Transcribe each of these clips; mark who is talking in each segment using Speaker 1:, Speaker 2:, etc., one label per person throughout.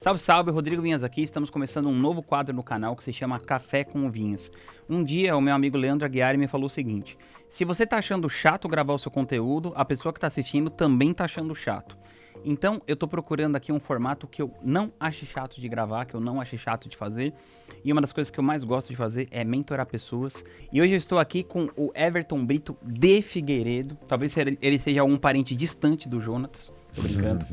Speaker 1: Salve, salve, Rodrigo Vinhas aqui. Estamos começando um novo quadro no canal que se chama Café com Vinhas. Um dia, o meu amigo Leandro Aguiar me falou o seguinte: se você tá achando chato gravar o seu conteúdo, a pessoa que tá assistindo também tá achando chato. Então, eu tô procurando aqui um formato que eu não ache chato de gravar, que eu não ache chato de fazer. E uma das coisas que eu mais gosto de fazer é mentorar pessoas. E hoje eu estou aqui com o Everton Brito de Figueiredo. Talvez ele seja algum parente distante do Jonatas. Tô brincando.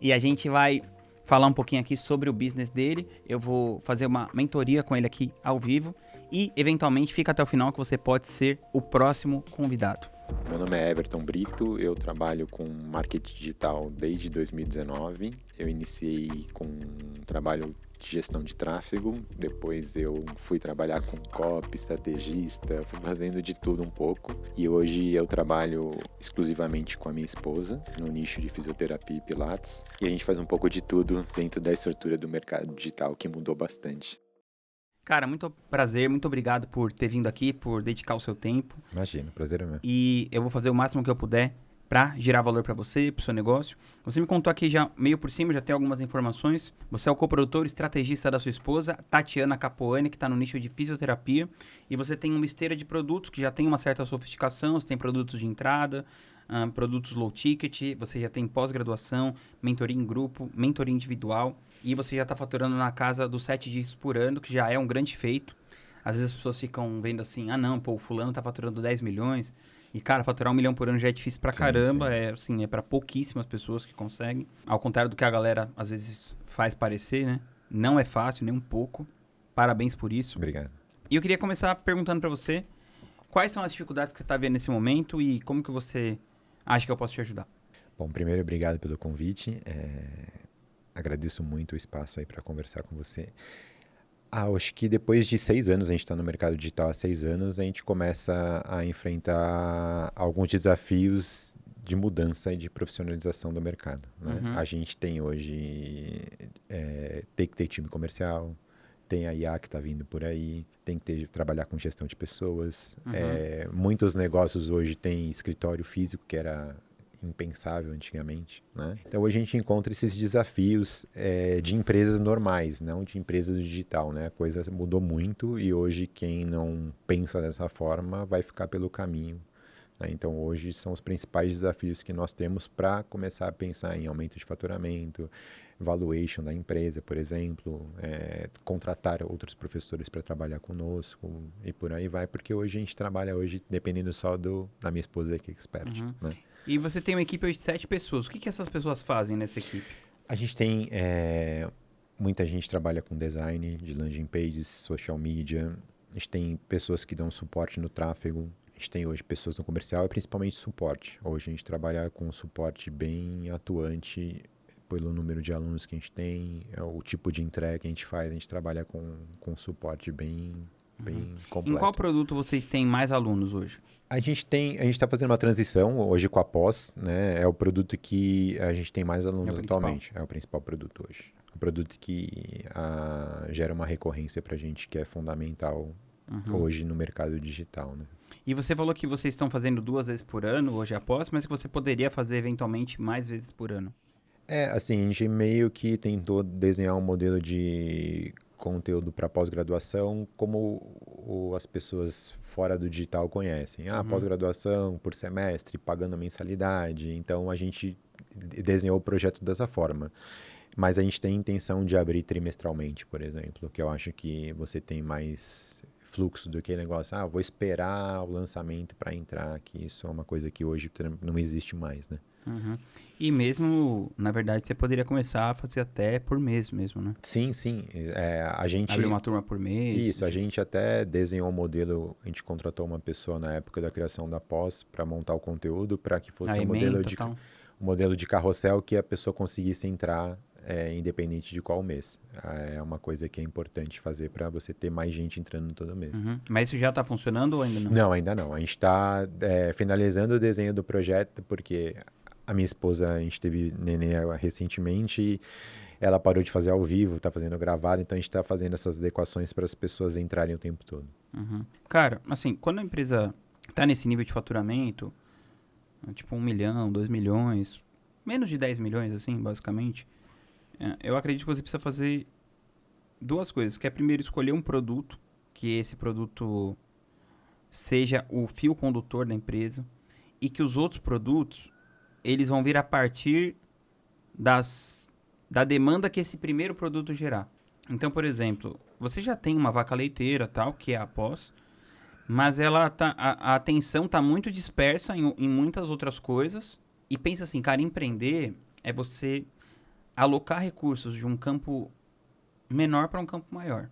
Speaker 1: E a gente vai falar um pouquinho aqui sobre o business dele. Eu vou fazer uma mentoria com ele aqui ao vivo. E, eventualmente, fica até o final que você pode ser o próximo convidado.
Speaker 2: Meu nome é Everton Brito, eu trabalho com marketing digital desde 2019. Eu iniciei com um trabalho de gestão de tráfego, depois eu fui trabalhar com copy, estrategista, fui fazendo de tudo um pouco. E hoje eu trabalho exclusivamente com a minha esposa, no nicho de fisioterapia e pilates. E a gente faz um pouco de tudo dentro da estrutura do mercado digital, que mudou bastante.
Speaker 1: Cara, muito prazer, muito obrigado por ter vindo aqui, por dedicar o seu tempo.
Speaker 2: Imagina, prazer é meu.
Speaker 1: E eu vou fazer o máximo que eu puder para gerar valor para você, para o seu negócio. Você me contou aqui já meio por cima, já tem algumas informações. Você é o coprodutor estrategista da sua esposa, Tatiana Capoani, que está no nicho de fisioterapia. E você tem uma esteira de produtos que já tem uma certa sofisticação. Você tem produtos de entrada, produtos low ticket. Você já tem pós-graduação, mentoria em grupo, mentoria individual. E você já está faturando na casa dos 7 dias por ano, que já é um grande feito. Às vezes as pessoas ficam vendo assim, o fulano tá faturando 10 milhões. E, cara, faturar 1 milhão por ano já é difícil pra caramba. Sim. É pra pouquíssimas pessoas que conseguem. Ao contrário do que a galera, às vezes, faz parecer, né? Não é fácil, nem um pouco. Parabéns por isso.
Speaker 2: Obrigado.
Speaker 1: E eu queria começar perguntando pra você, quais são as dificuldades que você tá vendo nesse momento e como que você acha que eu posso te ajudar?
Speaker 2: Bom, primeiro, obrigado pelo convite. Agradeço muito o espaço aí para conversar com você. Acho que depois de 6 anos, a gente está no mercado digital há 6 anos, a gente começa a enfrentar alguns desafios de mudança e de profissionalização do mercado, né? A gente tem hoje, tem que ter time comercial, tem a IA que está vindo por aí, tem que trabalhar com gestão de pessoas. Muitos negócios hoje têm escritório físico, que era impensável antigamente, né? Então hoje a gente encontra esses desafios de empresas normais, não de empresas do digital, né? A coisa mudou muito e hoje quem não pensa dessa forma vai ficar pelo caminho, né? Então hoje são os principais desafios que nós temos para começar a pensar em aumento de faturamento, valuation da empresa, por exemplo, contratar outros professores para trabalhar conosco e por aí vai, porque hoje a gente trabalha dependendo só da minha esposa que é expert, né?
Speaker 1: E você tem uma equipe hoje de 7 pessoas. O que essas pessoas fazem nessa equipe?
Speaker 2: A gente tem muita gente trabalha com design de landing pages, social media. A gente tem pessoas que dão suporte no tráfego. A gente tem hoje pessoas no comercial e principalmente suporte. Hoje a gente trabalha com suporte bem atuante pelo número de alunos que a gente tem, o tipo de entrega que a gente faz. A gente trabalha com suporte bem completo.
Speaker 1: Em qual produto vocês têm mais alunos hoje?
Speaker 2: A gente está fazendo uma transição hoje com a pós, né? É o produto que a gente tem mais alunos atualmente. É o principal produto hoje. O produto que gera uma recorrência para a gente que é fundamental hoje no mercado digital, né?
Speaker 1: E você falou que vocês estão fazendo 2 vezes por ano hoje a pós, mas que você poderia fazer eventualmente mais vezes por ano.
Speaker 2: Assim, a gente meio que tentou desenhar um modelo de conteúdo para pós-graduação como as pessoas fora do digital conhecem. Pós-graduação por semestre, pagando a mensalidade. Então, a gente desenhou o projeto dessa forma. Mas a gente tem intenção de abrir trimestralmente, por exemplo, que eu acho que você tem mais fluxo do que negócio. Vou esperar o lançamento para entrar, que isso é uma coisa que hoje não existe mais, né?
Speaker 1: E mesmo, na verdade, você poderia começar a fazer até por mês mesmo, né?
Speaker 2: Sim. A gente...
Speaker 1: Abrir uma turma por mês.
Speaker 2: Isso, a gente até desenhou um modelo, a gente contratou uma pessoa na época da criação da pós para montar o conteúdo, para que fosse um modelo de carrossel que a pessoa conseguisse entrar independente de qual mês. É uma coisa que é importante fazer para você ter mais gente entrando todo mês.
Speaker 1: Mas isso já está funcionando ou ainda não?
Speaker 2: Não, ainda não. A gente está finalizando o desenho do projeto, porque a minha esposa, a gente teve neném recentemente e ela parou de fazer ao vivo, está fazendo gravado, então a gente está fazendo essas adequações para as pessoas entrarem o tempo todo.
Speaker 1: Cara, assim, quando a empresa está nesse nível de faturamento, tipo 1 milhão, 2 milhões, menos de 10 milhões, assim, basicamente, eu acredito que você precisa fazer duas coisas. Que é primeiro escolher um produto, que esse produto seja o fio condutor da empresa e que os outros produtos, eles vão vir a partir da demanda que esse primeiro produto gerar. Então, por exemplo, você já tem uma vaca leiteira, tal, que é a pós, mas a atenção está muito dispersa em muitas outras coisas. E pensa assim, cara, empreender é você alocar recursos de um campo menor para um campo maior,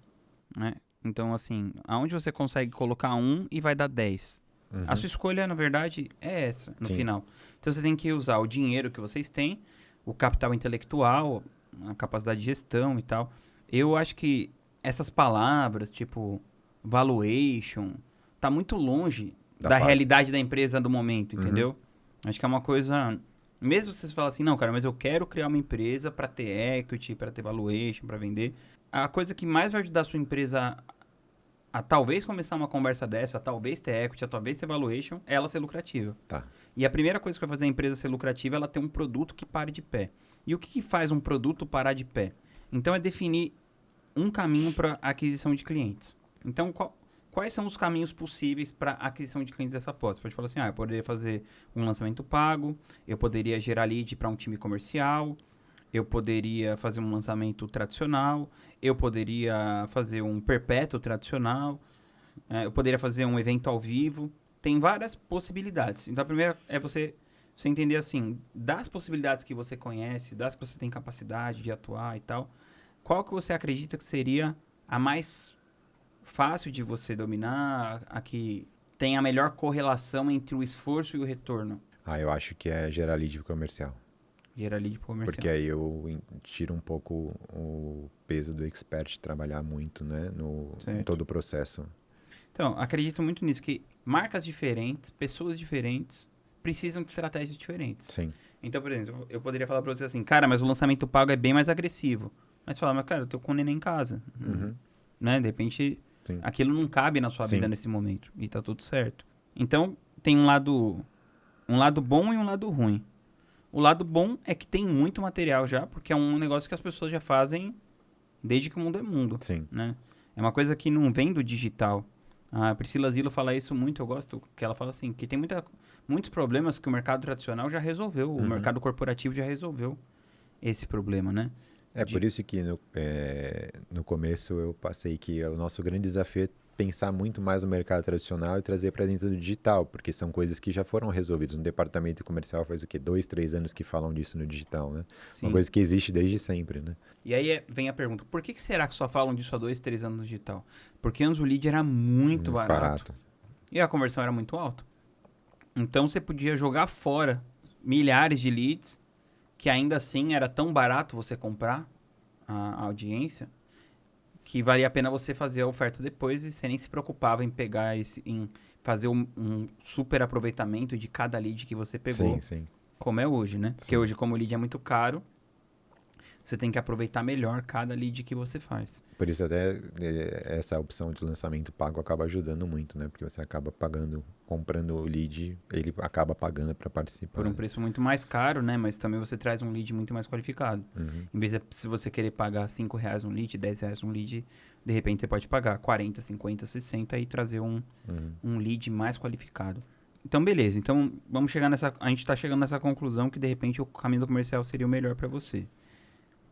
Speaker 1: né? Então, assim, aonde você consegue colocar um e vai dar 10. A sua escolha, na verdade, é essa, no final. Então, você tem que usar o dinheiro que vocês têm, o capital intelectual, a capacidade de gestão e tal. Eu acho que essas palavras, tipo valuation, tá muito longe da realidade da empresa do momento, entendeu? Acho que é uma coisa... Mesmo se você falar assim, não, cara, mas eu quero criar uma empresa para ter equity, para ter valuation, para vender. A coisa que mais vai ajudar a sua empresa a talvez começar uma conversa dessa, a talvez ter equity, a talvez ter valuation, é ela ser lucrativa.
Speaker 2: Tá.
Speaker 1: E a primeira coisa que vai fazer a empresa ser lucrativa é ela ter um produto que pare de pé. E o que faz um produto parar de pé? Então é definir um caminho para aquisição de clientes. Então, quais são os caminhos possíveis para aquisição de clientes dessa pós? Você pode falar assim, eu poderia fazer um lançamento pago, eu poderia gerar lead para um time comercial, eu poderia fazer um lançamento tradicional, eu poderia fazer um perpétuo tradicional, eu poderia fazer um evento ao vivo. Tem várias possibilidades. Então, a primeira é você entender assim, das possibilidades que você conhece, das que você tem capacidade de atuar e tal, qual que você acredita que seria a mais fácil de você dominar, a que tem a melhor correlação entre o esforço e o retorno?
Speaker 2: Eu acho que é gerar lead comercial.
Speaker 1: Gerar lead comercial.
Speaker 2: Porque aí eu tiro um pouco o peso do expert trabalhar muito, né, em todo o processo.
Speaker 1: Então, acredito muito nisso, que marcas diferentes, pessoas diferentes, precisam de estratégias diferentes.
Speaker 2: Sim.
Speaker 1: Então, por exemplo, eu poderia falar pra você assim, cara, mas o lançamento pago é bem mais agressivo. Mas você fala, mas cara, eu tô com o neném em casa. Né? De repente, aquilo não cabe na sua vida nesse momento. E tá tudo certo. Então, tem um lado bom e um lado ruim. O lado bom é que tem muito material já, porque é um negócio que as pessoas já fazem desde que o mundo é mundo.
Speaker 2: Sim.
Speaker 1: Né? É uma coisa que não vem do digital. A Priscila Zillo fala isso muito, eu gosto, que ela fala assim, que tem muitos problemas que o mercado tradicional já resolveu, o mercado corporativo já resolveu esse problema, né?
Speaker 2: Por isso que no começo eu passei que o nosso grande desafio é pensar muito mais no mercado tradicional e trazer para dentro do digital, porque são coisas que já foram resolvidas. No departamento comercial faz o quê? 2, 3 anos que falam disso no digital, né?
Speaker 1: Sim.
Speaker 2: Uma coisa que existe desde sempre, né?
Speaker 1: E aí vem a pergunta, por que será que só falam disso há 2, 3 anos no digital? Porque antes o lead era muito barato. E a conversão era muito alta. Então você podia jogar fora milhares de leads, que ainda assim era tão barato você comprar a audiência, que valia a pena você fazer a oferta depois e você nem se preocupava em em fazer um super aproveitamento de cada lead que você pegou.
Speaker 2: Sim.
Speaker 1: Como é hoje, né?
Speaker 2: Sim.
Speaker 1: Porque hoje, como o lead é muito caro, você tem que aproveitar melhor cada lead que você faz.
Speaker 2: Por isso até essa opção de lançamento pago acaba ajudando muito, né? Porque você acaba comprando o lead, ele acaba pagando para participar.
Speaker 1: Por um preço muito mais caro, né? Mas também você traz um lead muito mais qualificado. Em vez de, se você querer pagar R$5 um lead, R$10 um lead, de repente você pode pagar 40, 50, 60 e trazer um lead mais qualificado. Então, beleza. Então, a gente está chegando nessa conclusão que, de repente, o caminho do comercial seria o melhor para você.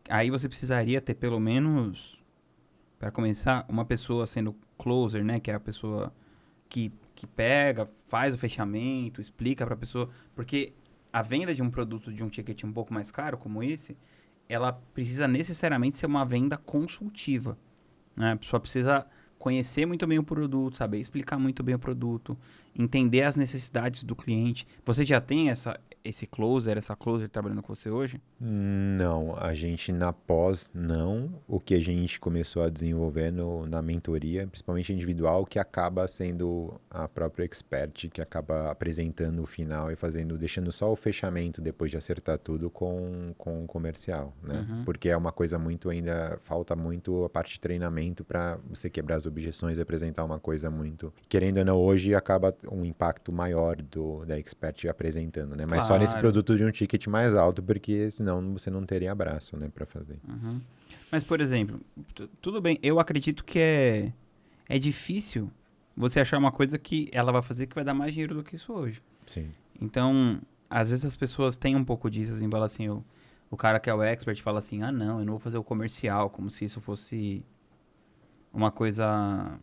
Speaker 1: Aí você precisaria ter pelo menos, para começar, uma pessoa sendo closer, né? Que é a pessoa que pega, faz o fechamento, explica para a pessoa. Porque a venda de um produto de um ticket um pouco mais caro, como esse, ela precisa necessariamente ser uma venda consultiva. Né? A pessoa precisa conhecer muito bem o produto, saber explicar muito bem o produto, entender as necessidades do cliente. Você já tem essa closer trabalhando com você hoje?
Speaker 2: Não, a gente na pós não. O que a gente começou a desenvolver na mentoria, principalmente individual, que acaba sendo a própria expert, que acaba apresentando o final e deixando só o fechamento depois de acertar tudo com o comercial, né? Porque é uma coisa falta muito a parte de treinamento para você quebrar as objeções e apresentar uma coisa muito... Querendo ou não, hoje acaba um impacto maior da expert apresentando, né? Mas só nesse
Speaker 1: Claro.
Speaker 2: produto de um ticket mais alto, porque senão você não teria braço, né, para fazer.
Speaker 1: Uhum. Mas, por exemplo, tudo bem, eu acredito que é difícil você achar uma coisa que ela vai fazer que vai dar mais dinheiro do que isso hoje.
Speaker 2: Sim.
Speaker 1: Então, às vezes as pessoas têm um pouco disso, assim, fala assim, o cara que é o expert fala assim, ah não, eu não vou fazer o comercial, como se isso fosse uma coisa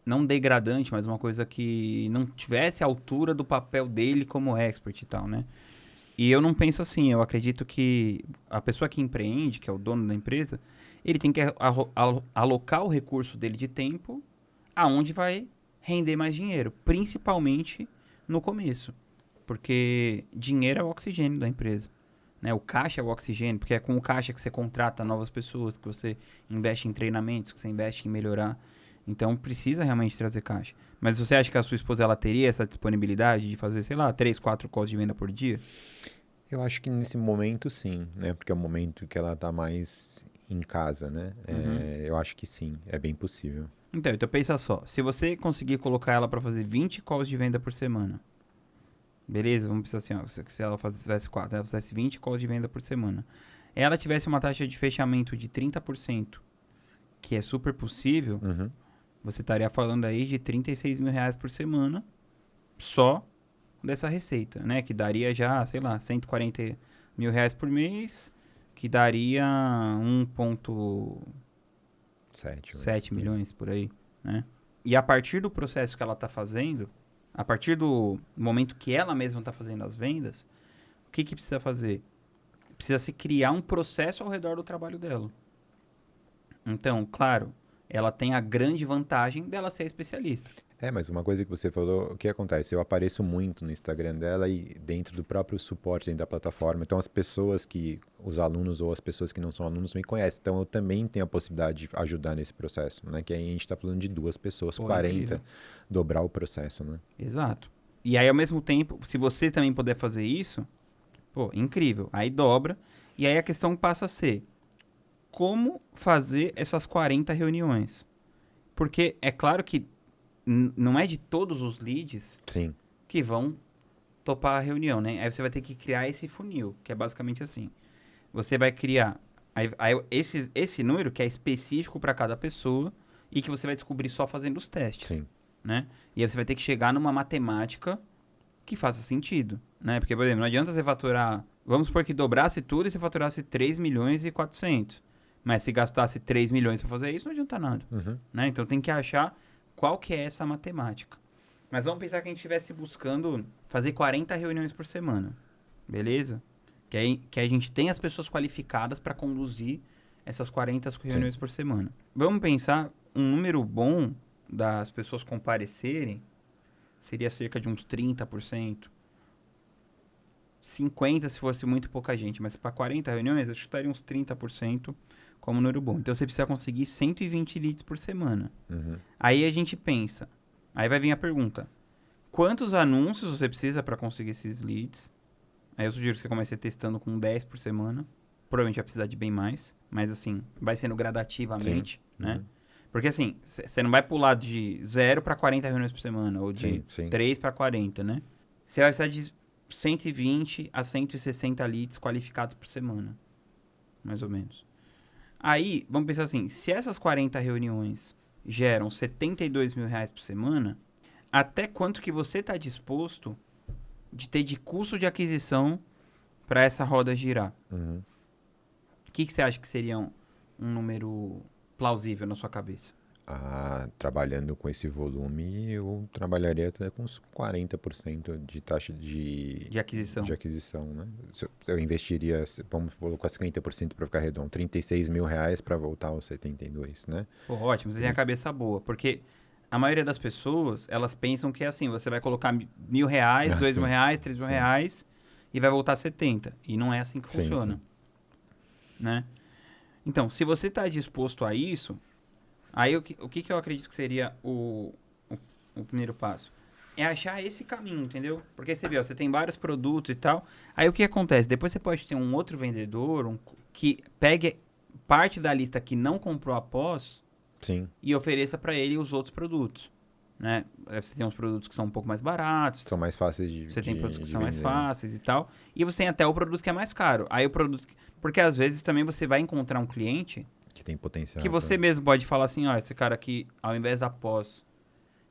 Speaker 1: não degradante, mas uma coisa que não tivesse a altura do papel dele como expert e tal, né? E eu não penso assim, eu acredito que a pessoa que empreende, que é o dono da empresa, ele tem que alocar o recurso dele de tempo aonde vai render mais dinheiro, principalmente no começo, porque dinheiro é o oxigênio da empresa, né? O caixa é o oxigênio, porque é com o caixa que você contrata novas pessoas, que você investe em treinamentos, que você investe em melhorar. Então precisa realmente trazer caixa. Mas você acha que a sua esposa ela teria essa disponibilidade de fazer, sei lá, 3, 4 calls de venda por dia?
Speaker 2: Eu acho que nesse momento sim, né? Porque é o momento que ela tá mais em casa, né?
Speaker 1: Uhum.
Speaker 2: Eu acho que sim, é bem possível.
Speaker 1: Então pensa só, se você conseguir colocar ela para fazer 20 calls de venda por semana, beleza? Vamos pensar assim, ó, se ela fizesse 4, ela fizesse 20 calls de venda por semana. Ela tivesse uma taxa de fechamento de 30%, que é super possível,
Speaker 2: Uhum.
Speaker 1: você estaria falando aí de R$ 36.000 por semana, só dessa receita, né? Que daria já, sei lá, R$ 140.000 por mês, que daria
Speaker 2: 7,
Speaker 1: 1,7
Speaker 2: 8.
Speaker 1: milhões por aí, né? E a partir do processo que ela está fazendo, a partir do momento que ela mesma está fazendo as vendas, o que precisa fazer? Precisa se criar um processo ao redor do trabalho dela. Então, claro, ela tem a grande vantagem dela ser especialista.
Speaker 2: Mas uma coisa que você falou, o que acontece? Eu apareço muito no Instagram dela e dentro do próprio suporte dentro da plataforma. Então, os alunos ou as pessoas que não são alunos me conhecem. Então, eu também tenho a possibilidade de ajudar nesse processo, né? Que aí a gente está falando de 2 pessoas,
Speaker 1: Pô, incrível.
Speaker 2: 40, dobrar o processo, né?
Speaker 1: Exato. E aí, ao mesmo tempo, se você também puder fazer isso, pô, incrível. Aí dobra. E aí a questão passa a ser como fazer essas 40 reuniões. Porque é claro que não é de todos os leads
Speaker 2: Sim,
Speaker 1: que vão topar a reunião, né? Aí você vai ter que criar esse funil, que é basicamente assim. Você vai criar esse número que é específico para cada pessoa e que você vai descobrir só fazendo os testes,
Speaker 2: sim,
Speaker 1: né? E aí você vai ter que chegar numa matemática que faça sentido, né? Porque, por exemplo, não adianta você faturar... Vamos supor que dobrasse tudo e você faturasse 3.400.000. Mas se gastasse 3 milhões para fazer isso, não adianta nada,
Speaker 2: uhum,
Speaker 1: né? Então tem que achar qual que é essa matemática. Mas vamos pensar que a gente estivesse buscando fazer 40 reuniões por semana, beleza? Que a gente tem as pessoas qualificadas para conduzir essas 40
Speaker 2: sim,
Speaker 1: reuniões por semana. Vamos pensar um número bom das pessoas comparecerem seria cerca de uns 30%. 50% se fosse muito pouca gente, mas para 40 reuniões, eu chutaria uns 30% como número bom. Então você precisa conseguir 120 leads por semana.
Speaker 2: uhum,
Speaker 1: Aí a gente pensa, aí vai vir a pergunta: quantos anúncios você precisa para conseguir esses leads? Aí eu sugiro que você comece testando com 10 por semana. Provavelmente vai precisar de bem mais, mas assim, vai sendo
Speaker 2: sim,
Speaker 1: gradativamente, né?
Speaker 2: uhum,
Speaker 1: Porque assim, você não vai pular de 0 para 40 reuniões por semana, ou de
Speaker 2: sim, sim,
Speaker 1: 3 para 40, né? Você vai precisar de 120 a 160 leads qualificados por semana, mais ou menos. Aí, vamos pensar assim, se essas 40 reuniões geram R$ 72.000 por semana, até quanto que você está disposto de ter de custo de aquisição para essa roda girar?
Speaker 2: uhum.
Speaker 1: O que você acha que seria um número plausível na sua cabeça?
Speaker 2: Trabalhando com esse volume, eu trabalharia até com uns 40% de taxa de,
Speaker 1: De aquisição.
Speaker 2: de aquisição, né? Se eu investiria, vamos colocar 50% para ficar redondo, R$ 36.000 para voltar aos 72, né?
Speaker 1: Pô, ótimo, você tem a cabeça boa, porque a maioria das pessoas, elas pensam que é assim, você vai colocar R$ 1.000,
Speaker 2: Ah, sim,
Speaker 1: R$ 2.000, R$ 3.000
Speaker 2: sim,
Speaker 1: e vai voltar 70. E não é assim que
Speaker 2: sim,
Speaker 1: funciona,
Speaker 2: sim.
Speaker 1: né? Então, se você está disposto a isso, aí o que eu acredito que seria o primeiro passo? É achar esse caminho, entendeu? Porque você viu, você tem vários produtos e tal. Aí o que acontece? Depois você pode ter um outro vendedor que pegue parte da lista que não comprou após
Speaker 2: Sim,
Speaker 1: e ofereça para ele os outros produtos. né? Você tem uns produtos que são um pouco mais baratos.
Speaker 2: São mais fáceis de
Speaker 1: Você tem produtos que
Speaker 2: de
Speaker 1: são mais
Speaker 2: vender.
Speaker 1: fáceis e tal. E você tem até o produto que é mais caro. Aí o produto... Porque às vezes também você vai encontrar um cliente
Speaker 2: Que tem potencial.
Speaker 1: que você
Speaker 2: pra-
Speaker 1: mesmo pode falar assim, ó, esse cara aqui, ao invés da pós,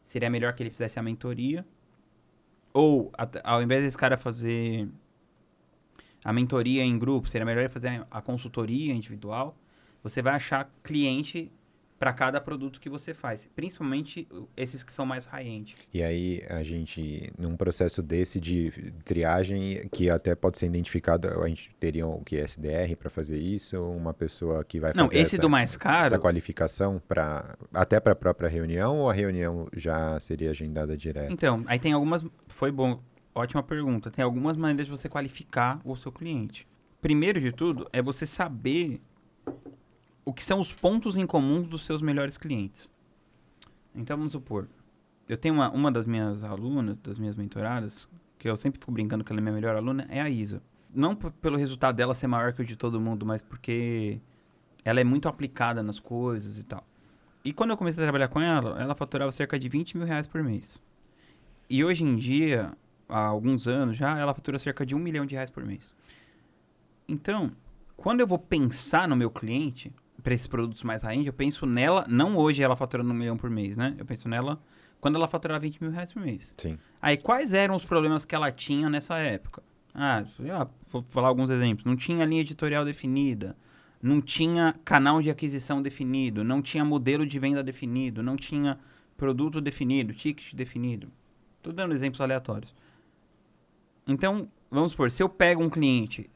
Speaker 1: seria melhor que ele fizesse a mentoria. Ou, ao invés desse cara fazer a mentoria em grupo, seria melhor ele fazer a consultoria individual. Você vai achar cliente para cada produto que você faz. Principalmente esses que são mais high-end.
Speaker 2: E aí a gente, num processo desse de triagem, que até pode ser identificado, a gente teria o que SDR para fazer isso, uma pessoa que vai
Speaker 1: Não,
Speaker 2: fazer
Speaker 1: esse do mais
Speaker 2: essa
Speaker 1: caro...
Speaker 2: qualificação até para a própria reunião, ou a reunião já seria agendada direto?
Speaker 1: Então, aí tem algumas... Foi bom, ótima pergunta. Tem algumas maneiras de você qualificar o seu cliente. Primeiro de tudo, é você saber o que são os pontos em comum dos seus melhores clientes. Então, vamos supor, eu tenho uma das minhas alunas, das minhas mentoradas, que eu sempre fico brincando que ela é minha melhor aluna, é a Isa. Não pelo resultado dela ser maior que o de todo mundo, mas porque ela é muito aplicada nas coisas e tal. E quando eu comecei a trabalhar com ela, ela faturava cerca de 20 mil reais por mês. E hoje em dia, há alguns anos já, ela fatura cerca de 1 milhão de reais por mês. Então, quando eu vou pensar no meu cliente, para esses produtos mais high-end, eu penso nela, não hoje ela faturando 1 milhão por mês, né? Eu penso nela quando ela faturar 20 mil reais por mês.
Speaker 2: Sim.
Speaker 1: Aí, quais eram os problemas que ela tinha nessa época? Sei lá, vou falar alguns exemplos. Não tinha linha editorial definida, não tinha canal de aquisição definido, não tinha modelo de venda definido, não tinha produto definido, ticket definido. Tô dando exemplos aleatórios. Então, vamos supor, se eu pego um cliente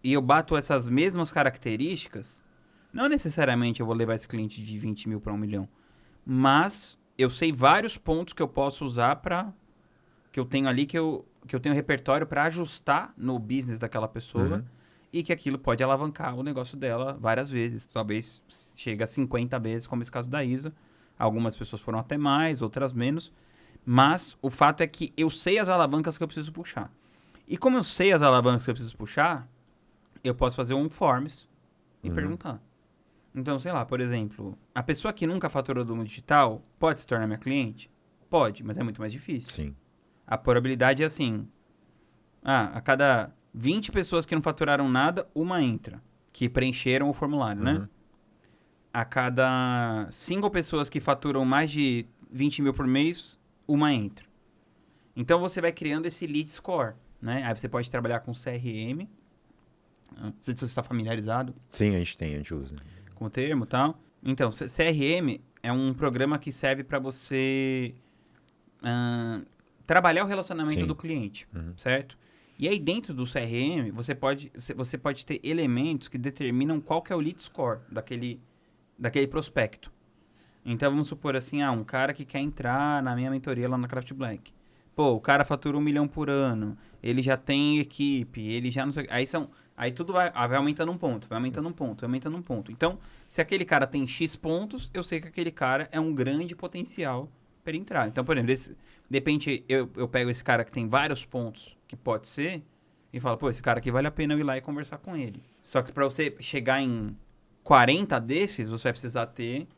Speaker 1: e eu bato essas mesmas características, não necessariamente eu vou levar esse cliente de 20 mil para 1 milhão. Mas eu sei vários pontos que eu posso usar para... Que eu tenho ali, que eu tenho repertório para ajustar no business daquela pessoa.
Speaker 2: Uhum.
Speaker 1: E que aquilo pode alavancar o negócio dela várias vezes. Talvez chegue a 50 vezes, como esse caso da Isa. Algumas pessoas foram até mais, outras menos. Mas o fato é que eu sei as alavancas que eu preciso puxar. E como eu sei as alavancas que eu preciso puxar, eu posso fazer um forms e perguntar. Então, sei lá, por exemplo, a pessoa que nunca faturou do mundo digital pode se tornar minha cliente? Pode, mas é muito mais difícil.
Speaker 2: Sim.
Speaker 1: A probabilidade é assim, a cada 20 pessoas que não faturaram nada, uma entra, que preencheram o formulário, né? A cada 5 pessoas que faturam mais de 20 mil por mês, uma entra. Então, você vai criando esse lead score, né? Aí você pode trabalhar com CRM, não sei se você está familiarizado
Speaker 2: Sim, a gente usa.
Speaker 1: com o termo e tal. Então, CRM é um programa que serve para você trabalhar o relacionamento
Speaker 2: Sim.
Speaker 1: do cliente, certo? E aí, dentro do CRM, você pode ter elementos que determinam qual que é o lead score daquele prospecto. Então, vamos supor assim, um cara que quer entrar na minha mentoria lá na Craft Black. Pô, o cara fatura 1 milhão por ano, ele já tem equipe, ele já não sei... Aí tudo vai aumentando um ponto, vai aumentando um ponto, vai aumentando um ponto. Então, se aquele cara tem X pontos, eu sei que aquele cara é um grande potencial para ele entrar. Então, por exemplo, de repente eu pego esse cara que tem vários pontos, que pode ser, e falo, pô, esse cara aqui vale a pena eu ir lá e conversar com ele. Só que para você chegar em 40 desses, você vai precisar ter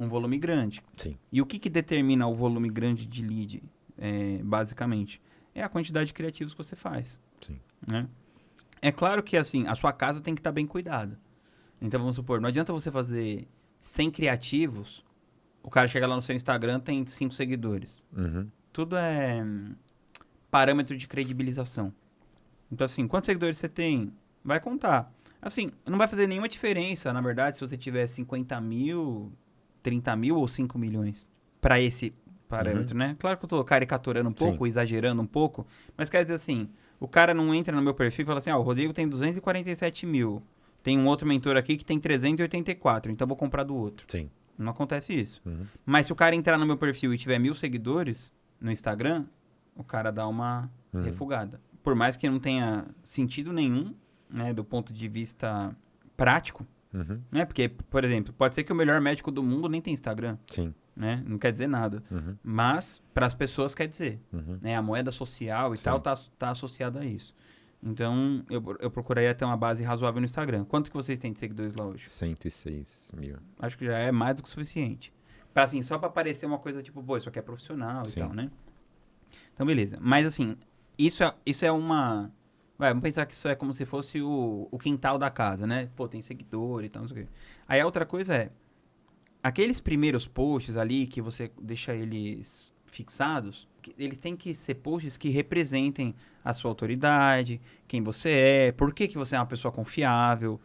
Speaker 1: um volume grande.
Speaker 2: Sim.
Speaker 1: E o que determina o volume grande de lead, basicamente? É a quantidade de criativos que você faz.
Speaker 2: Sim.
Speaker 1: Né? É claro que, assim, a sua casa tem que estar bem cuidada. Então, vamos supor, não adianta você fazer 100 criativos, o cara chega lá no seu Instagram, tem 5 seguidores. Tudo é parâmetro de credibilização. Então, assim, quantos seguidores você tem? Vai contar. Assim, não vai fazer nenhuma diferença, na verdade, se você tiver 50 mil, 30 mil ou 5 milhões para esse parâmetro, né? Claro que eu tô caricaturando um pouco, exagerando um pouco, mas quer dizer assim, o cara não entra no meu perfil e fala assim, o Rodrigo tem 247 mil, tem um outro mentor aqui que tem 384, então vou comprar do outro.
Speaker 2: Sim.
Speaker 1: Não acontece isso. Mas se o cara entrar no meu perfil e tiver 1.000 seguidores no Instagram, o cara dá uma refugada. Por mais que não tenha sentido nenhum, né, do ponto de vista prático, né? Porque, por exemplo, pode ser que o melhor médico do mundo nem tem Instagram.
Speaker 2: Sim.
Speaker 1: Né? Não quer dizer nada. Mas, para as pessoas, quer dizer. Né? A moeda social e tal tá associada a isso. Então, eu procuraria ter uma base razoável no Instagram. Quanto que vocês têm de seguidores lá hoje?
Speaker 2: 106 mil.
Speaker 1: Acho que já é mais do que o suficiente. assim, só pra parecer uma coisa tipo, pô, isso aqui é profissional e
Speaker 2: Sim.
Speaker 1: tal, né? Então, beleza. Mas, assim, isso é uma... vamos pensar que isso é como se fosse o quintal da casa, né? Pô, tem seguidor e tal, não sei o quê. Aí a outra coisa é, aqueles primeiros posts ali que você deixa eles fixados, eles têm que ser posts que representem a sua autoridade, quem você é, por que você é uma pessoa confiável,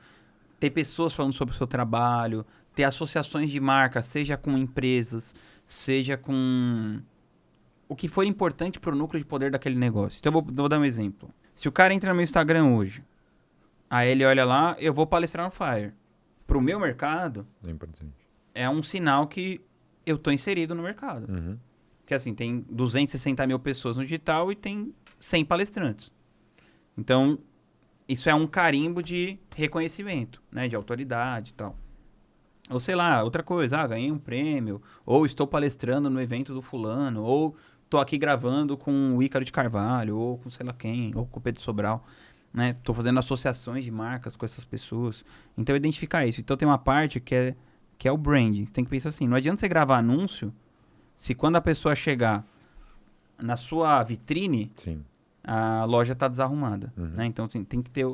Speaker 1: ter pessoas falando sobre o seu trabalho, ter associações de marca, seja com empresas, seja com o que for importante para o núcleo de poder daquele negócio. Então, vou dar um exemplo. Se o cara entra no meu Instagram hoje, aí ele olha lá, eu vou palestrar no Fire. Para o meu mercado,
Speaker 2: É importante.
Speaker 1: é um sinal que eu tô inserido no mercado.
Speaker 2: Uhum.
Speaker 1: Porque assim, tem 260 mil pessoas no digital e tem 100 palestrantes. Então, isso é um carimbo de reconhecimento, né? De autoridade e tal. Ou sei lá, outra coisa, ganhei um prêmio, ou estou palestrando no evento do fulano, ou tô aqui gravando com o Ícaro de Carvalho, ou com sei lá quem, ou com o Pedro Sobral, né? Tô fazendo associações de marcas com essas pessoas. Então, identificar isso. Então, tem uma parte que é o branding. Você tem que pensar assim, não adianta você gravar anúncio se quando a pessoa chegar na sua vitrine,
Speaker 2: Sim.
Speaker 1: a loja está desarrumada, né? Então, assim, tem que ter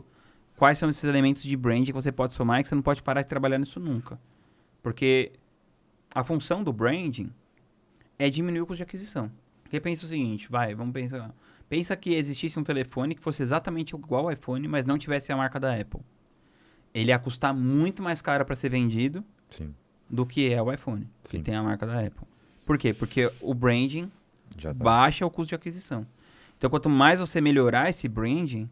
Speaker 1: quais são esses elementos de branding que você pode somar e que você não pode parar de trabalhar nisso nunca. Porque a função do branding é diminuir o custo de aquisição. Porque pensa o seguinte, vamos pensar. Pensa que existisse um telefone que fosse exatamente igual ao iPhone, mas não tivesse a marca da Apple. Ele ia custar muito mais caro para ser vendido
Speaker 2: Sim.
Speaker 1: do que é o iPhone, que
Speaker 2: Sim.
Speaker 1: tem a marca da Apple. Por quê? Porque o branding
Speaker 2: Já tá.
Speaker 1: baixa o custo de aquisição. Então, quanto mais você melhorar esse branding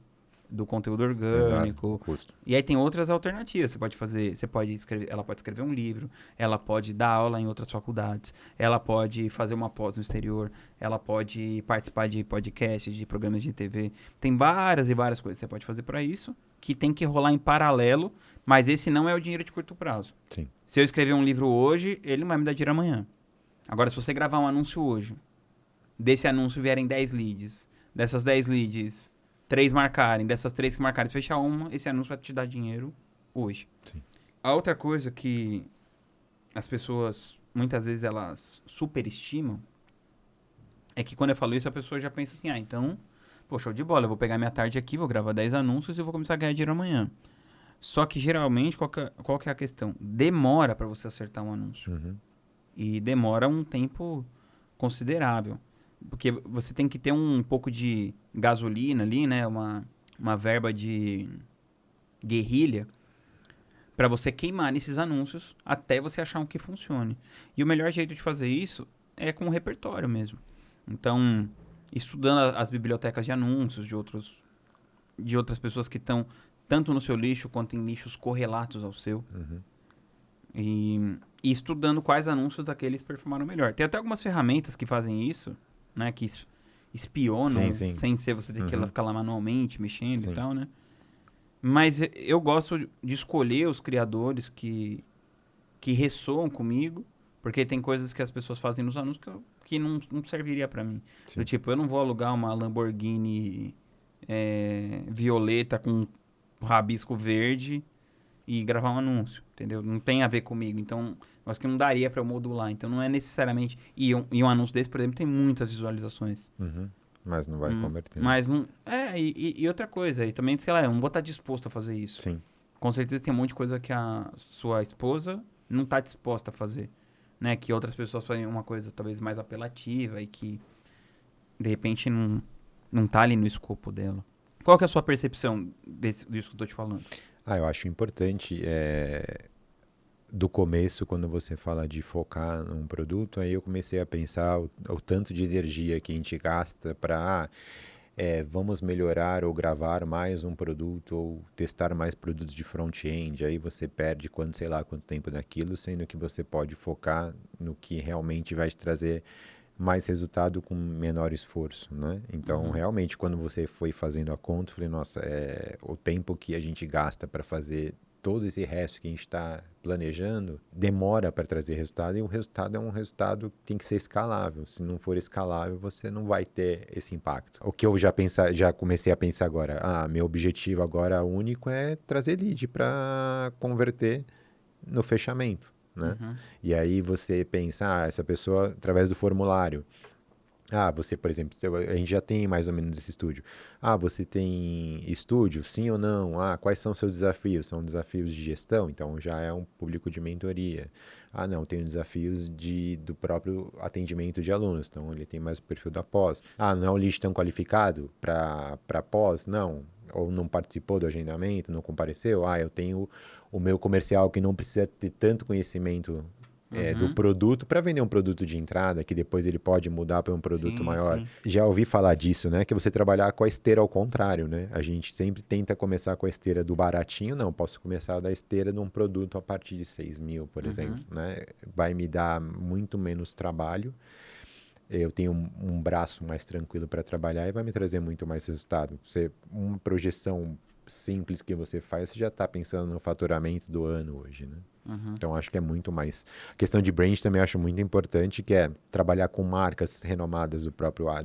Speaker 1: do conteúdo orgânico,
Speaker 2: O custo.
Speaker 1: e aí tem outras alternativas. Ela pode escrever um livro, ela pode dar aula em outras faculdades, ela pode fazer uma pós no exterior, ela pode participar de podcasts, de programas de TV. Tem várias e várias coisas que você pode fazer para isso, que tem que rolar em paralelo, mas esse não é o dinheiro de curto prazo.
Speaker 2: Sim.
Speaker 1: Se eu escrever um livro hoje, ele não vai me dar dinheiro amanhã. Agora, se você gravar um anúncio hoje, desse anúncio vierem 10 leads, dessas 10 leads, 3 marcarem, dessas 3 que marcarem, se fechar uma, esse anúncio vai te dar dinheiro hoje.
Speaker 2: Sim.
Speaker 1: A outra coisa que as pessoas, muitas vezes, elas superestimam, é que quando eu falo isso, a pessoa já pensa assim, então, pô, show de bola, eu vou pegar minha tarde aqui, vou gravar 10 anúncios e vou começar a ganhar dinheiro amanhã. Só que, geralmente, qual que é a questão? Demora para você acertar um anúncio.
Speaker 2: Uhum.
Speaker 1: E demora um tempo considerável. Porque você tem que ter um pouco de gasolina ali, né? Uma verba de guerrilha para você queimar nesses anúncios até você achar um que funcione. E o melhor jeito de fazer isso é com o repertório mesmo. Então, estudando as bibliotecas de anúncios de outras pessoas que estão tanto no seu lixo quanto em nichos correlatos ao seu.
Speaker 2: Uhum.
Speaker 1: E estudando quais anúncios aqueles performaram melhor. Tem até algumas ferramentas que fazem isso, né? Que espionam,
Speaker 2: Sim.
Speaker 1: sem ser você ter que ficar lá manualmente, mexendo
Speaker 2: Sim.
Speaker 1: e tal, né? Mas eu gosto de escolher os criadores que ressoam comigo, porque tem coisas que as pessoas fazem nos anúncios que não serviria pra mim.
Speaker 2: Sim.
Speaker 1: Do tipo, eu não vou alugar uma Lamborghini violeta com rabisco verde e gravar um anúncio, entendeu? Não tem a ver comigo, então eu acho que não daria pra eu modular, então não é necessariamente... E um anúncio desse, por exemplo, tem muitas visualizações.
Speaker 2: Uhum. Mas não vai converter.
Speaker 1: Mas não... E outra coisa, e também, sei lá, eu não vou estar disposto a fazer isso.
Speaker 2: Sim.
Speaker 1: Com certeza tem um monte de coisa que a sua esposa não está disposta a fazer, né? Que outras pessoas fazem uma coisa talvez mais apelativa e que, de repente, não tá ali no escopo dela. Qual que é a sua percepção disso que eu tô te falando?
Speaker 2: Eu acho importante, do começo, quando você fala de focar num produto, aí eu comecei a pensar o tanto de energia que a gente gasta para vamos melhorar ou gravar mais um produto ou testar mais produtos de front-end. Aí você perde sei lá quanto tempo naquilo, sendo que você pode focar no que realmente vai te trazer mais resultado com menor esforço, né? Então, realmente, quando você foi fazendo a conta, eu falei, nossa, o tempo que a gente gasta para fazer todo esse resto que a gente está planejando, demora para trazer resultado, e o resultado é um resultado que tem que ser escalável. Se não for escalável, você não vai ter esse impacto. O que eu já comecei a pensar agora, meu objetivo agora único é trazer lead para converter no fechamento, né? E aí você pensa, essa pessoa, através do formulário, você, por exemplo, a gente já tem mais ou menos esse estúdio. Você tem estúdio, sim ou não? Quais são seus desafios? São desafios de gestão, então já é um público de mentoria. Não, tenho desafios do próprio atendimento de alunos, então ele tem mais o perfil da pós. Não é um lead tão qualificado para pós? Não. Ou não participou do agendamento, não compareceu? Eu tenho o meu comercial que não precisa ter tanto conhecimento do produto para vender um produto de entrada que depois ele pode mudar para um produto maior. Sim. Já ouvi falar disso, né? Que você trabalhar com a esteira ao contrário, né? A gente sempre tenta começar com a esteira do baratinho. Não, posso começar da esteira de um produto a partir de 6 mil, por exemplo, né? Vai me dar muito menos trabalho. Eu tenho um braço mais tranquilo para trabalhar e vai me trazer muito mais resultado. Uma projeção simples que você faz, você já está pensando no faturamento do ano hoje, né? Então, acho que é muito mais... A questão de brand também acho muito importante, que é trabalhar com marcas renomadas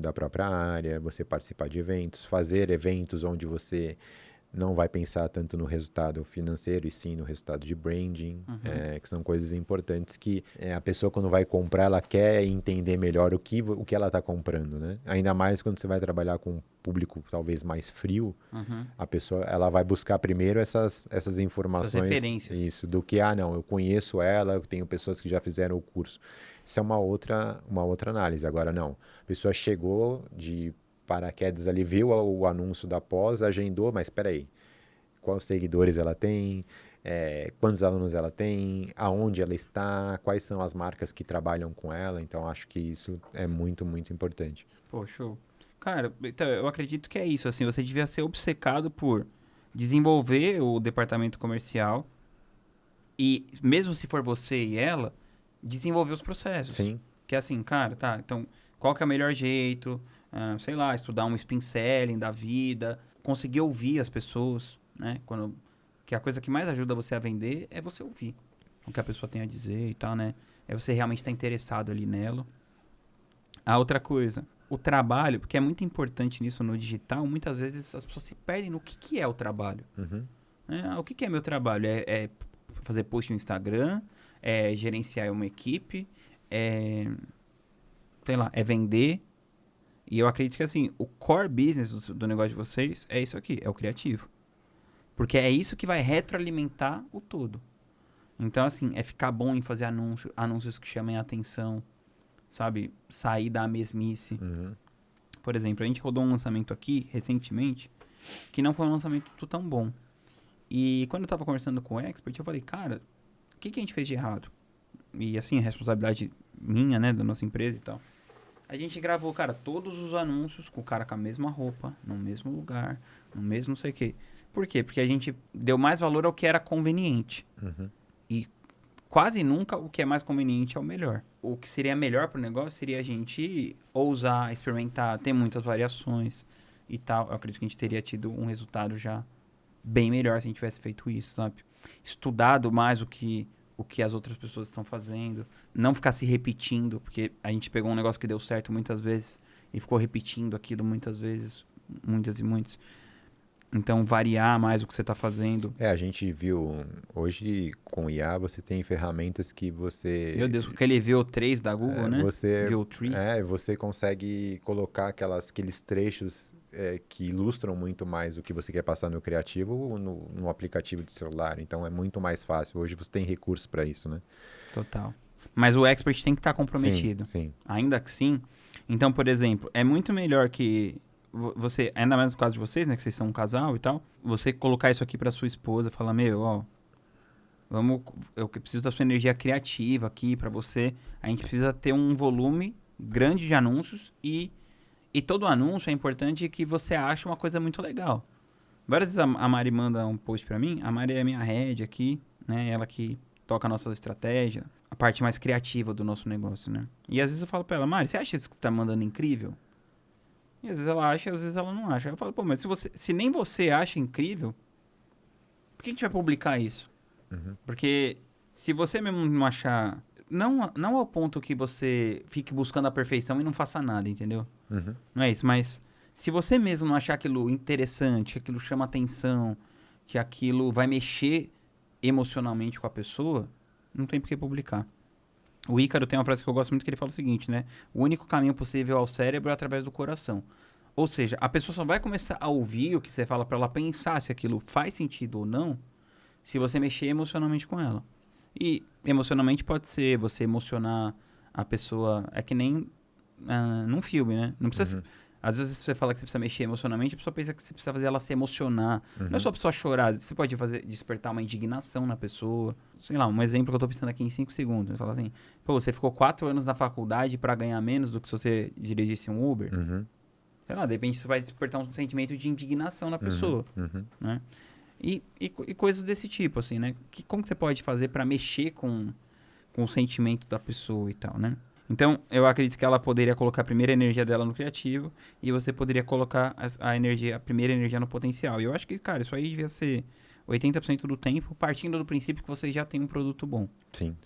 Speaker 2: da própria área, você participar de eventos, fazer eventos onde você não vai pensar tanto no resultado financeiro e sim no resultado de branding, que são coisas importantes que a pessoa, quando vai comprar, ela quer entender melhor o que ela está comprando, né? Ainda mais quando você vai trabalhar com um público talvez mais frio, a pessoa ela vai buscar primeiro essas informações.
Speaker 1: Essas referências.
Speaker 2: Isso, do que, não, eu conheço ela, eu tenho pessoas que já fizeram o curso. Isso é uma outra análise. Agora, não. A pessoa chegou de paraquedas ali, viu o anúncio da pós, agendou, mas espera aí, quais seguidores ela tem, quantos alunos ela tem, aonde ela está, quais são as marcas que trabalham com ela, então acho que isso é muito, muito importante.
Speaker 1: Pô, show. Cara, então, eu acredito que é isso, assim, você devia ser obcecado por desenvolver o departamento comercial e, mesmo se for você e ela, desenvolver os processos.
Speaker 2: Sim.
Speaker 1: Que é assim, cara, então, qual que é o melhor jeito... sei lá, estudar um spin selling da vida, conseguir ouvir as pessoas, né? Que a coisa que mais ajuda você a vender é você ouvir o que a pessoa tem a dizer e tal, né? É você realmente estar interessado ali nela. A outra coisa, o trabalho, porque é muito importante nisso no digital, muitas vezes as pessoas se perdem no que é o trabalho. O que é meu trabalho? É fazer post no Instagram, é gerenciar uma equipe, sei lá, é vender. E eu acredito que, assim, o core business do negócio de vocês é isso aqui, é o criativo. Porque é isso que vai retroalimentar o todo. Então, assim, é ficar bom em fazer anúncios que chamem a atenção, sabe? Sair da mesmice. Por exemplo, a gente rodou um lançamento aqui, recentemente, que não foi um lançamento tão bom. E quando eu tava conversando com o expert, eu falei, cara, o que a gente fez de errado? E, assim, a responsabilidade minha, né, da nossa empresa e tal. A gente gravou, cara, todos os anúncios com o cara com a mesma roupa, no mesmo lugar, no mesmo não sei o quê. Por quê? Porque a gente deu mais valor ao que era conveniente. E quase nunca o que é mais conveniente é o melhor. O que seria melhor pro negócio seria a gente ousar, experimentar, ter muitas variações e tal. Eu acredito que a gente teria tido um resultado já bem melhor se a gente tivesse feito isso, sabe? Estudado mais o que as outras pessoas estão fazendo, não ficar se repetindo, porque a gente pegou um negócio que deu certo muitas vezes e ficou repetindo aquilo muitas vezes, muitas e muitas. Então, variar mais o que você está fazendo.
Speaker 2: A gente viu, hoje com IA você tem ferramentas que você...
Speaker 1: Meu Deus, aquele VO3 da Google, né?
Speaker 2: VO3. Você consegue colocar aqueles trechos que ilustram muito mais o que você quer passar no criativo no aplicativo de celular. Então, é muito mais fácil. Hoje você tem recursos para isso, né?
Speaker 1: Total. Mas o expert tem que estar comprometido.
Speaker 2: Sim.
Speaker 1: Ainda que sim. Então, por exemplo, é muito melhor que... você, ainda mais no caso de vocês, né, que vocês são um casal e tal, você colocar isso aqui pra sua esposa, falar, eu preciso da sua energia criativa aqui pra você, a gente precisa ter um volume grande de anúncios e todo anúncio é importante que você ache uma coisa muito legal. Várias vezes a Mari manda um post pra mim, a Mari é minha head aqui, né, ela que toca a nossa estratégia, a parte mais criativa do nosso negócio, né. E às vezes eu falo pra ela, Mari, você acha isso que você tá mandando incrível? E às vezes ela acha, às vezes ela não acha. Eu falo, mas se nem você acha incrível, por que a gente vai publicar isso? Porque se você mesmo não achar... Não ao ponto que você fique buscando a perfeição e não faça nada, entendeu? Não é isso, mas se você mesmo não achar aquilo interessante, que aquilo chama atenção, que aquilo vai mexer emocionalmente com a pessoa, não tem por que publicar. O Ícaro tem uma frase que eu gosto muito que ele fala o seguinte, né? O único caminho possível ao cérebro é através do coração. Ou seja, a pessoa só vai começar a ouvir o que você fala para ela pensar se aquilo faz sentido ou não, se você mexer emocionalmente com ela. E emocionalmente pode ser você emocionar a pessoa, é que nem num filme, né? Não precisa...
Speaker 2: Uhum.
Speaker 1: Às vezes você fala que você precisa mexer emocionalmente, a pessoa pensa que você precisa fazer ela se emocionar.
Speaker 2: Uhum.
Speaker 1: Não é só a pessoa chorar, você pode despertar uma indignação na pessoa. Sei lá, um exemplo que eu tô pensando aqui em 5 segundos. Você fala assim, pô, você ficou 4 anos na faculdade para ganhar menos do que se você dirigisse um Uber.
Speaker 2: Uhum.
Speaker 1: Sei lá, de repente isso vai despertar um sentimento de indignação na pessoa,
Speaker 2: Uhum.
Speaker 1: né? E coisas desse tipo, assim, né? Como que você pode fazer para mexer com o sentimento da pessoa e tal, né? Então, eu acredito que ela poderia colocar a primeira energia dela no criativo e você poderia colocar a primeira energia no potencial. E eu acho que, cara, isso aí devia ser 80% do tempo, partindo do princípio que você já tem um produto bom.
Speaker 2: Sim,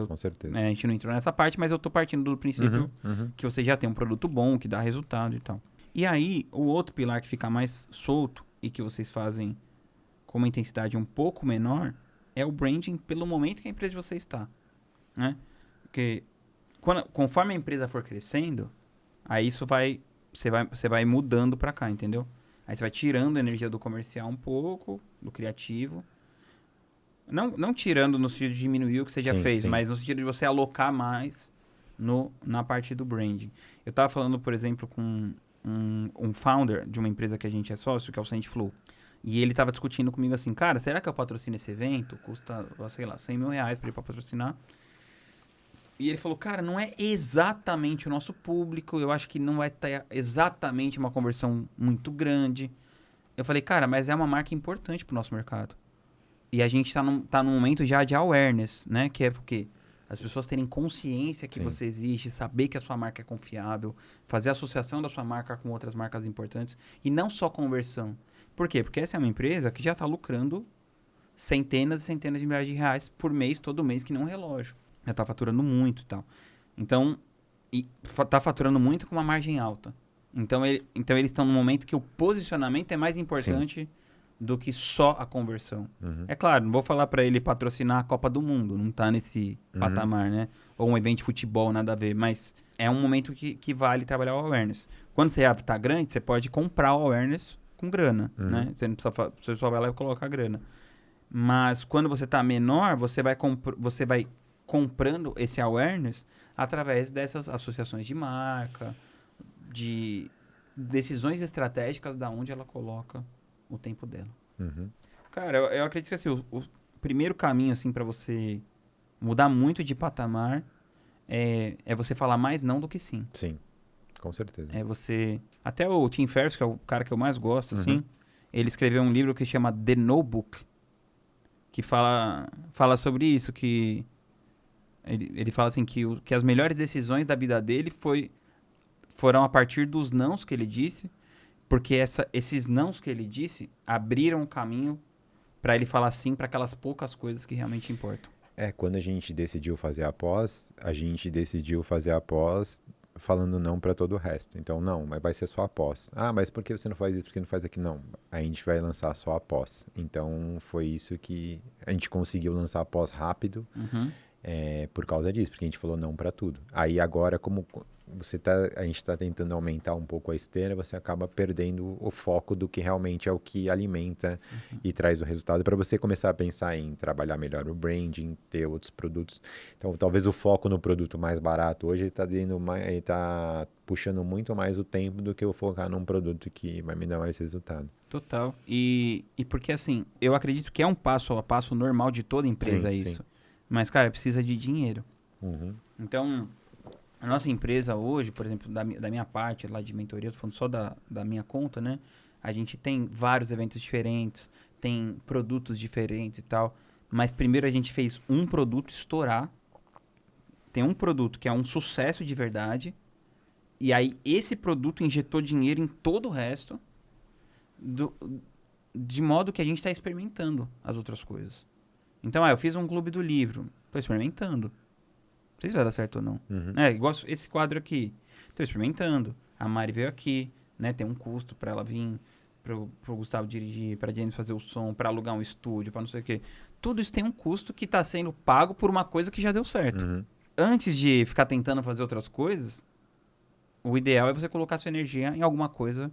Speaker 2: com certeza.
Speaker 1: A gente não entrou nessa parte, mas eu tô partindo do princípio
Speaker 2: Uhum.
Speaker 1: que você já tem um produto bom, que dá resultado e tal. E aí, o outro pilar que fica mais solto e que vocês fazem com uma intensidade um pouco menor é o branding pelo momento que a empresa de você está, né? Porque conforme a empresa for crescendo, aí você vai mudando pra cá, entendeu? Aí você vai tirando a energia do comercial um pouco, do criativo. Não tirando no sentido de diminuir o que você já fez,
Speaker 2: Sim.
Speaker 1: mas no sentido de você alocar mais na parte do branding. Eu tava falando, por exemplo, com um founder de uma empresa que a gente é sócio, que é o SendFlow. E ele tava discutindo comigo assim, cara, será que eu patrocino esse evento? Custa, sei lá, 100 mil reais pra ele patrocinar. E ele falou, cara, não é exatamente o nosso público, eu acho que não vai ter exatamente uma conversão muito grande. Eu falei, cara, mas é uma marca importante pro nosso mercado. E a gente tá num momento já de awareness, né? Que é porque as pessoas terem consciência que você existe, saber que a sua marca é confiável, fazer associação da sua marca com outras marcas importantes e não só conversão. Por quê? Porque essa é uma empresa que já está lucrando centenas e centenas de milhares de reais por mês, todo mês, que nem um relógio. Já está faturando muito e tal. Então, está faturando muito com uma margem alta. Então eles estão num momento que o posicionamento é mais importante do que só a conversão. É claro, não vou falar para ele patrocinar a Copa do Mundo, não tá nesse patamar, né? Ou um evento de futebol, nada a ver, mas é um momento que vale trabalhar o awareness. Quando você tá grande, você pode comprar o awareness com grana, né? Você não precisa, você só vai lá e coloca a grana. Mas quando você tá menor, você vai comprando esse awareness através dessas associações de marca, de decisões estratégicas da onde ela coloca o tempo dela. Cara, eu acredito que assim, o primeiro caminho assim para você mudar muito de patamar é você falar mais não do que sim.
Speaker 2: Sim, com certeza.
Speaker 1: É você... Até o Tim Ferriss, que é o cara que eu mais gosto, assim, ele escreveu um livro que chama The Notebook, que fala sobre isso, que ele fala assim que as melhores decisões da vida dele foram a partir dos nãos que ele disse, porque esses nãos que ele disse abriram o caminho para ele falar sim para aquelas poucas coisas que realmente importam.
Speaker 2: Quando a gente decidiu fazer a pós, falando não para todo o resto. Então, não, mas vai ser só a pós. Ah, mas por que você não faz isso? Por que não faz aqui? Não, a gente vai lançar só a pós. Então, foi isso que a gente conseguiu lançar a pós rápido, por causa disso, porque a gente falou não para tudo. Aí agora, como a gente está tentando aumentar um pouco a esteira, você acaba perdendo o foco do que realmente é o que alimenta e traz o resultado, para você começar a pensar em trabalhar melhor o branding, ter outros produtos. Então, talvez o foco no produto mais barato hoje ele tá puxando muito mais o tempo do que eu focar num produto que vai me dar mais resultado.
Speaker 1: Total. E porque assim, eu acredito que é um passo a passo normal de toda empresa isso.
Speaker 2: Sim.
Speaker 1: Mas, cara, precisa de dinheiro. Então, a nossa empresa hoje, por exemplo, da minha parte lá de mentoria, eu tô falando só da minha conta, né? A gente tem vários eventos diferentes, tem produtos diferentes e tal. Mas primeiro a gente fez um produto estourar. Tem um produto que é um sucesso de verdade. E aí esse produto injetou dinheiro em todo o resto. De modo que a gente está experimentando as outras coisas. Então, eu fiz um clube do livro. Tô experimentando. Não sei se vai dar certo ou não. Igual esse quadro aqui. Tô experimentando. A Mari veio aqui, né? Tem um custo para ela vir. pro Gustavo dirigir, pra Jenny fazer o som, pra alugar um estúdio, pra não sei o quê. Tudo isso tem um custo que tá sendo pago por uma coisa que já deu certo.
Speaker 2: Uhum.
Speaker 1: Antes de ficar tentando fazer outras coisas, o ideal é você colocar sua energia em alguma coisa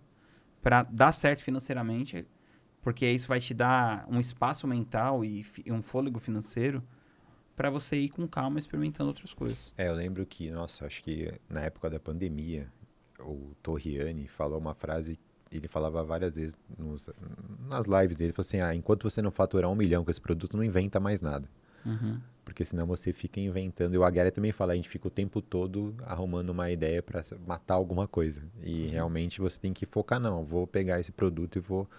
Speaker 1: pra dar certo financeiramente, porque isso vai te dar um espaço mental e um fôlego financeiro pra você ir com calma experimentando outras coisas.
Speaker 2: Eu lembro que, nossa, acho que na época da pandemia, o Torriani falou uma frase, ele falava várias vezes nas lives dele, ele falou assim, enquanto você não faturar 1 milhão com esse produto, não inventa mais nada.
Speaker 1: Uhum.
Speaker 2: Porque senão você fica inventando. E o Aguirre também fala, a gente fica o tempo todo arrumando uma ideia para matar alguma coisa. E realmente você tem que focar, não, vou pegar esse produto e vou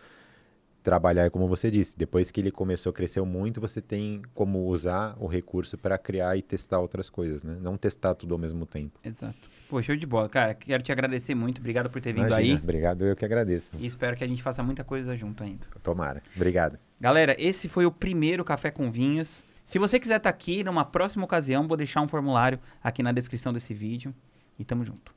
Speaker 2: trabalhar, como você disse. Depois que ele começou, cresceu muito, você tem como usar o recurso para criar e testar outras coisas, né? Não testar tudo ao mesmo tempo.
Speaker 1: Exato. Pô, show de bola. Cara, quero te agradecer muito. Obrigado por ter vindo
Speaker 2: Imagina,
Speaker 1: aí.
Speaker 2: obrigado, eu que agradeço.
Speaker 1: E espero que a gente faça muita coisa junto ainda.
Speaker 2: Tomara. Obrigado.
Speaker 1: Galera, esse foi o primeiro Café com Vinhas. Se você quiser estar aqui numa próxima ocasião, vou deixar um formulário aqui na descrição desse vídeo. E tamo junto.